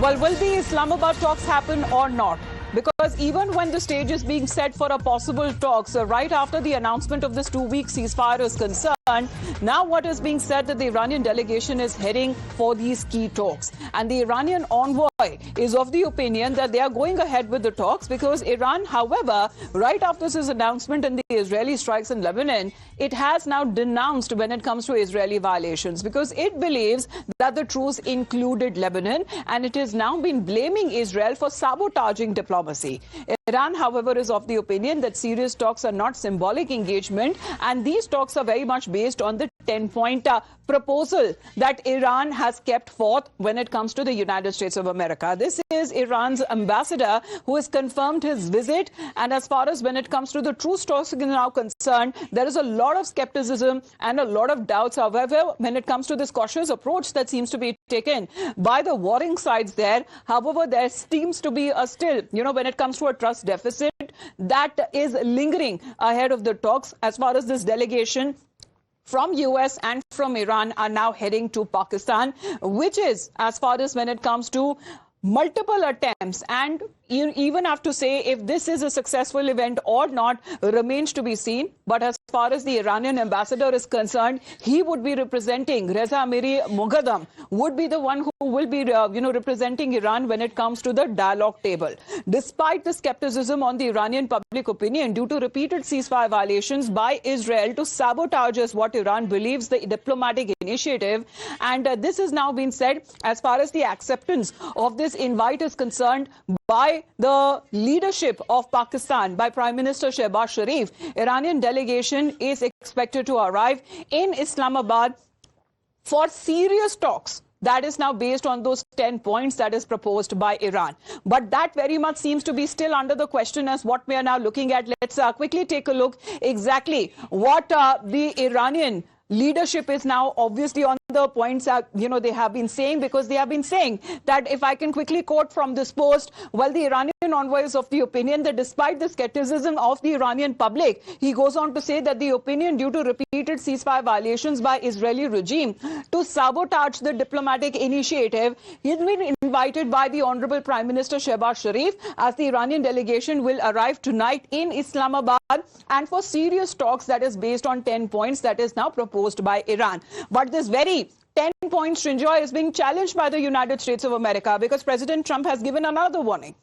Well, will the Islamabad talks happen or not? Because even when the stage is being set for a possible talks, right after the announcement of this 2-week ceasefire is concerned, now what is being said that the Iranian delegation is heading for these key talks. And the Iranian envoy is of the opinion that they are going ahead with the talks because Iran, however, right after this announcement and the Israeli strikes in Lebanon, it has now denounced when it comes to Israeli violations because it believes that the truce included Lebanon and it has now been blaming Israel for sabotaging diplomacy. Iran, however, is of the opinion that serious talks are not symbolic engagement and these talks are very much based on the 10-point proposal that Iran has kept forth when it comes to the United States of America. This is Iran's ambassador who has confirmed his visit, and as far as when it comes to the truce talks are now concerned, there is a lot of skepticism and a lot of doubts. However, when it comes to this cautious approach that seems to be taken by the warring sides there, however, there seems to be a still, when it comes to a trust deficit that is lingering ahead of the talks as far as this delegation from US and from Iran are now heading to Pakistan, which is as far as when it comes to multiple attempts, and you even have to say if this is a successful event or not remains to be seen. But as far as the Iranian ambassador is concerned, he would be representing Reza Amiri Muqaddam, would be the one who will be representing Iran when it comes to the dialogue table. Despite the skepticism on the Iranian public opinion due to repeated ceasefire violations by Israel to sabotage what Iran believes the diplomatic initiative, and this has now been said as far as the acceptance of this invite is concerned by the leadership of Pakistan, by Prime Minister Shehbaz Sharif. Iranian delegation is expected to arrive in Islamabad for serious talks. That is now based on those 10 points that is proposed by Iran. But that very much seems to be still under the question as what we are now looking at. Let's quickly take a look exactly what the Iranian leadership is now obviously on the points that they have been saying, because they have been saying that, if I can quickly quote from this post, well, the Iranian envoy is of the opinion that despite the skepticism of the Iranian public, he goes on to say that the opinion due to repeated ceasefire violations by Israeli regime to sabotage the diplomatic initiative, he has been invited by the Honorable Prime Minister Shehbaz Sharif as the Iranian delegation will arrive tonight in Islamabad and for serious talks that is based on 10 points that is now proposed by Iran. But this very 10-point stringency is being challenged by the United States of America because President Trump has given another warning.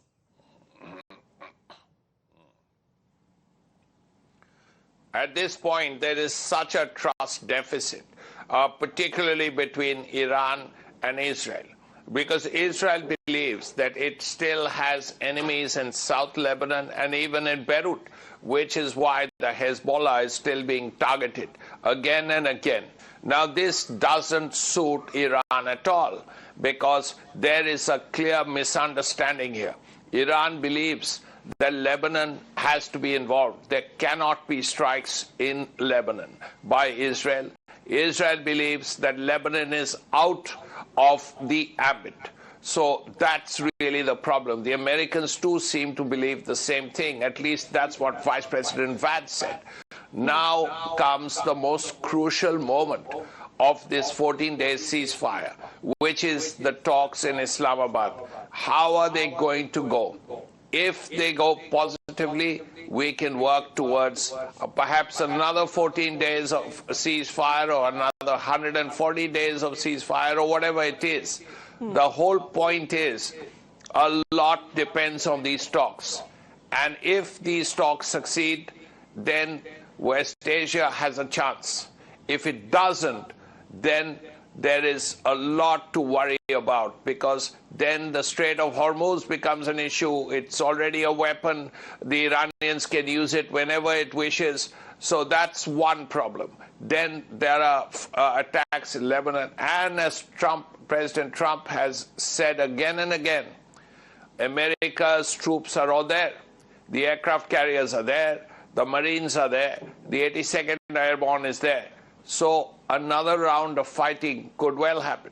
At this point, there is such a trust deficit, particularly between Iran and Israel, because Israel believes that it still has enemies in South Lebanon and even in Beirut, which is why the Hezbollah is still being targeted again and again. Now, this doesn't suit Iran at all because there is a clear misunderstanding here. Iran believes that Lebanon has to be involved. There cannot be strikes in Lebanon by Israel. Israel believes that Lebanon is out of the ambit. So that's really the problem. The Americans too seem to believe the same thing. At least that's what Vice President Vance said. Now comes the most crucial moment of this 14-day ceasefire, which is the talks in Islamabad. How are they going to go? If they go positively, we can work towards perhaps another 14 days of ceasefire or another 140 days of ceasefire or whatever it is. The whole point is a lot depends on these talks. And if these talks succeed, then West Asia has a chance. If it doesn't, then there is a lot to worry about, because then the Strait of Hormuz becomes an issue. It's already a weapon. The Iranians can use it whenever it wishes. So that's one problem. Then there are attacks in Lebanon. And as President Trump has said again and again, America's troops are all there. The aircraft carriers are there. The Marines are there. The 82nd Airborne is there. So another round of fighting could well happen.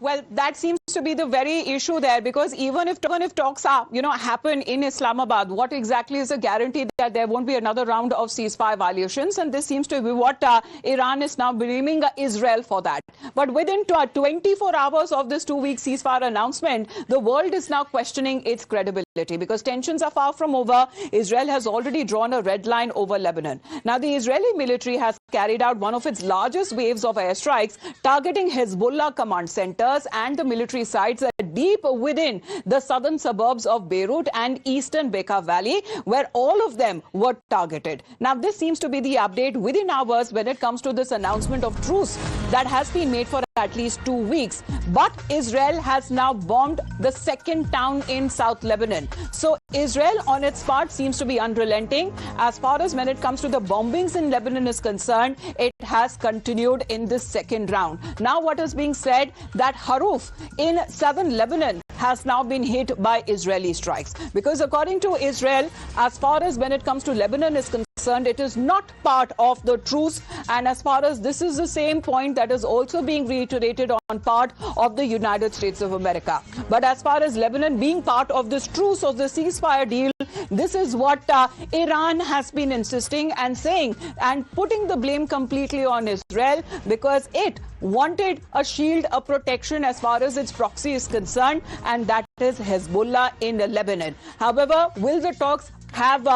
Well, that seems to be the very issue there, because even if talks are, happen in Islamabad, what exactly is the guarantee that there won't be another round of ceasefire violations? And this seems to be what Iran is now blaming Israel for that. But within 24 hours of this 2-week ceasefire announcement, the world is now questioning its credibility, because tensions are far from over. Israel has already drawn a red line over Lebanon. Now, the Israeli military has carried out one of its largest waves of airstrikes targeting Hezbollah command centers and the military sites deep within the southern suburbs of Beirut and eastern Bekaa Valley, where all of them were targeted. Now, this seems to be the update within hours when it comes to this announcement of truce that has been made for at least 2 weeks. But Israel has now bombed the second town in South Lebanon. So Israel, on its part, seems to be unrelenting. As far as when it comes to the bombings in Lebanon is concerned, it has continued in this second round. Now, what is being said that Haruf in southern Lebanon has now been hit by Israeli strikes, because according to Israel, as far as when it comes to Lebanon is concerned, it is not part of the truce. And as far as this is the same point that is also being reiterated on part of the United States of America. But as far as Lebanon being part of this truce or the ceasefire deal, this is what Iran has been insisting and saying, and putting the blame completely on Israel, because it wanted a shield, a protection as far as its proxy is concerned, and that is Hezbollah in Lebanon. However, will the talks have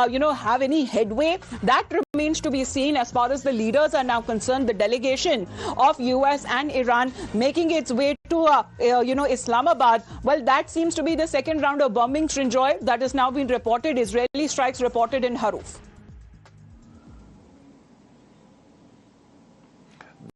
any headway? That remains to be seen. As far as the leaders are now concerned, the delegation of US and Iran making its way to Islamabad, well, that seems to be the second round of bombing, Srinjoy, that has now been reported. Israeli strikes reported in Haruf.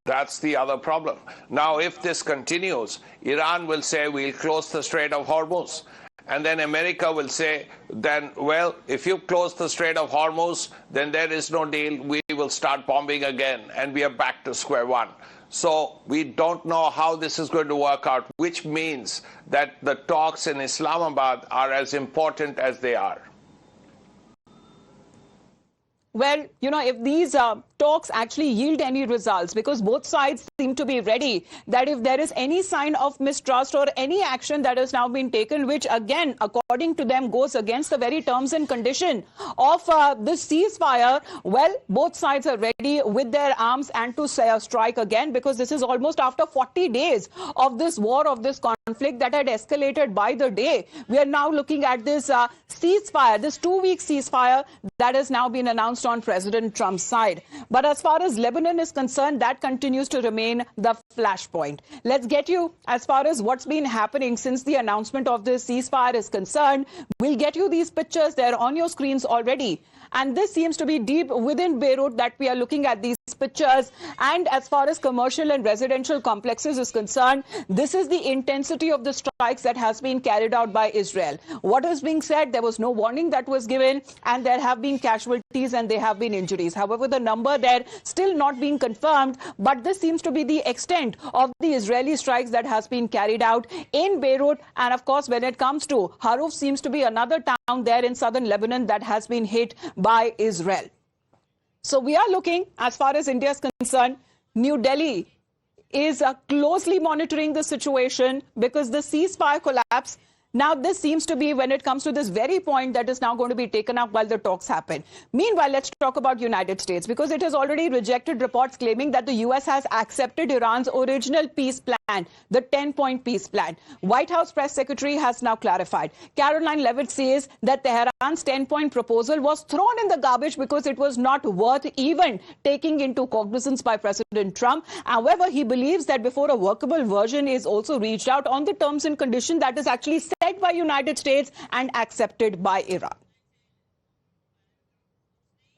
That's the other problem. Now, if this continues, Iran will say we'll close the Strait of Hormuz. And then America will say, then, well, if you close the Strait of Hormuz, then there is no deal. We will start bombing again, and we are back to square one. So we don't know how this is going to work out, which means that the talks in Islamabad are as important as they are. Well, if these talks actually yield any results, because both sides seem to be ready that if there is any sign of mistrust or any action that has now been taken, which again, according to them, goes against the very terms and condition of the ceasefire, well, both sides are ready with their arms and to strike again, because this is almost after 40 days of this war, of this conflict that had escalated by the day. We are now looking at this ceasefire, this 2-week ceasefire that has now been announced on President Trump's side. But as far as Lebanon is concerned, that continues to remain the flashpoint. Let's get you as far as what's been happening since the announcement of this ceasefire is concerned. We'll get you these pictures there on your screens already. And this seems to be deep within Beirut that we are looking at these pictures. And as far as commercial and residential complexes is concerned, this is the intensity of the strikes that has been carried out by Israel. What is being said, there was no warning that was given, and there have been casualties and there have been injuries. However, the number there still not being confirmed, but this seems to be the extent of the Israeli strikes that has been carried out in Beirut. And of course, when it comes to Haruf, seems to be another town there in southern Lebanon that has been hit by Israel. So we are looking, as far as India is concerned, New Delhi is closely monitoring the situation, because the ceasefire collapse, now this seems to be when it comes to this very point that is now going to be taken up while the talks happen. Meanwhile, let's talk about United States, because it has already rejected reports claiming that the US has accepted Iran's original peace plan, the 10-point peace plan. White House press secretary has now clarified. Caroline Levitt says that Tehran's 10-point proposal was thrown in the garbage because it was not worth even taking into cognizance by President Trump. However, he believes that before a workable version is also reached out on the terms and condition that is actually set by United States and accepted by Iran.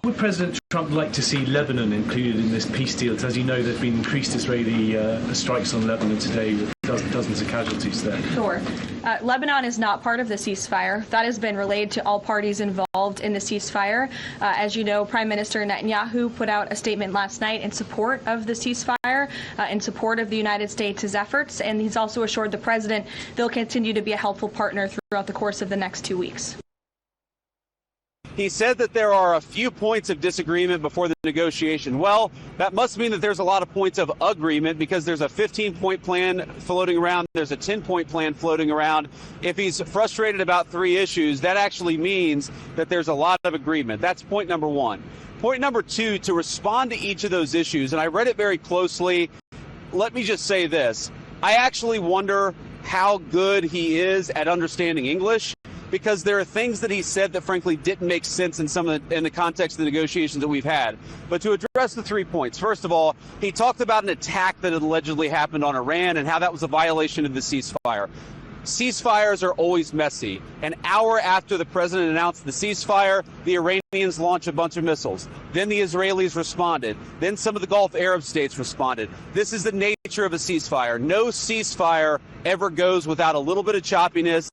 Would President Trump like to see Lebanon included in this peace deal? As you know, there have been increased Israeli strikes on Lebanon today with dozens of casualties there. Sure. Lebanon is not part of the ceasefire. That has been relayed to all parties involved in the ceasefire. As you know, Prime Minister Netanyahu put out a statement last night in support of the ceasefire, in support of the United States' efforts, and he's also assured the president they'll continue to be a helpful partner throughout the course of the next 2 weeks. He said that there are a few points of disagreement before the negotiation. Well, that must mean that there's a lot of points of agreement because there's a 15-point plan floating around. There's a 10-point plan floating around. If he's frustrated about 3 issues, that actually means that there's a lot of agreement. That's point number 1. Point number 2, to respond to each of those issues, and I read it very closely. Let me just say this. I actually wonder how good he is at understanding English, because there are things that he said that frankly didn't make sense in the context of the negotiations that we've had. But to address the 3 points, first of all, he talked about an attack that had allegedly happened on Iran and how that was a violation of the ceasefire. Ceasefires are always messy. An hour after the president announced the ceasefire, the Iranians launched a bunch of missiles. Then the Israelis responded. Then some of the Gulf Arab states responded. This is the nature of a ceasefire. No ceasefire ever goes without a little bit of choppiness.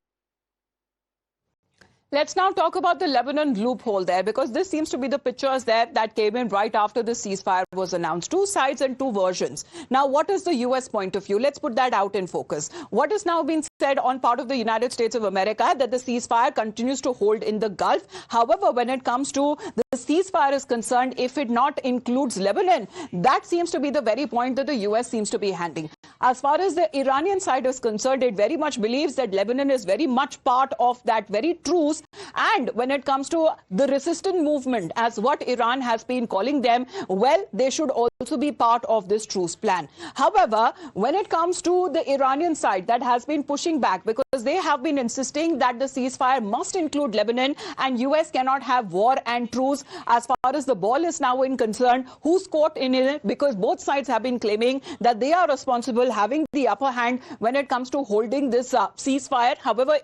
Let's now talk about the Lebanon loophole there, because this seems to be the pictures there that came in right after the ceasefire was announced. 2 sides and 2 versions. Now, what is the U.S. point of view? Let's put that out in focus. What has now been said on part of the United States of America that the ceasefire continues to hold in the Gulf. However, when it comes to the ceasefire is concerned, if it not includes Lebanon, that seems to be the very point that the U.S. seems to be handing. As far as the Iranian side is concerned, it very much believes that Lebanon is very much part of that very truce. And when it comes to the resistant movement, as what Iran has been calling them, well, they should also be part of this truce plan. However, when it comes to the Iranian side, that has been pushing back because they have been insisting that the ceasefire must include Lebanon and US cannot have war and truce. As far as the ball is now in concern, who's caught in it? Because both sides have been claiming that they are responsible, having the upper hand when it comes to holding this ceasefire. However,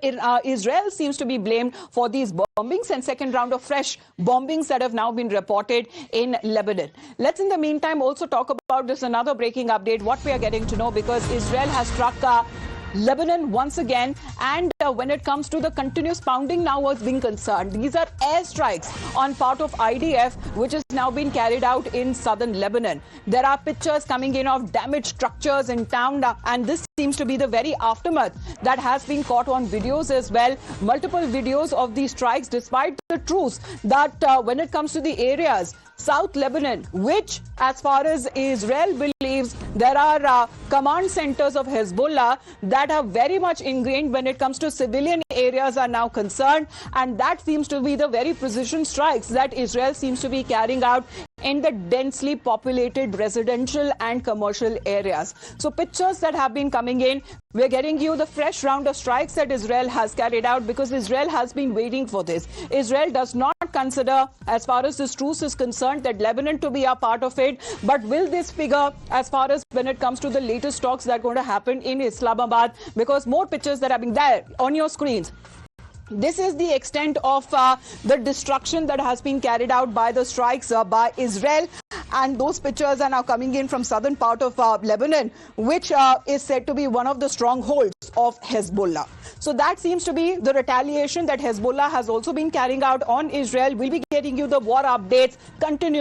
Israel seems to be blamed for these bombings and second round of fresh bombings that have now been reported in Lebanon. Let's in the meantime also talk about this another breaking update, what we are getting to know, because Israel has struck Lebanon once again, and when it comes to the continuous pounding now is being concerned, these are airstrikes on part of IDF which is now being carried out in southern Lebanon. There are pictures coming in of damaged structures in town, and this seems to be the very aftermath that has been caught on videos as well. Multiple videos of these strikes, despite the truce that when it comes to the areas South Lebanon, which as far as Israel believes, there are command centers of Hezbollah that are very much ingrained when it comes to civilian areas are now concerned, and that seems to be the very precision strikes that Israel seems to be carrying out in the densely populated residential and commercial areas. So pictures that have been coming in, we're getting you the fresh round of strikes that Israel has carried out because Israel has been waiting for this. Israel does not consider, as far as this truce is concerned, that Lebanon to be a part of it. But will this figure as far as when it comes to the latest talks that are going to happen in Islamabad? Because more pictures that have been there on your screens. This is the extent of the destruction that has been carried out by the strikes by Israel. And those pictures are now coming in from southern part of Lebanon, which is said to be one of the strongholds of Hezbollah. So that seems to be the retaliation that Hezbollah has also been carrying out on Israel. We'll be getting you the war updates continuously.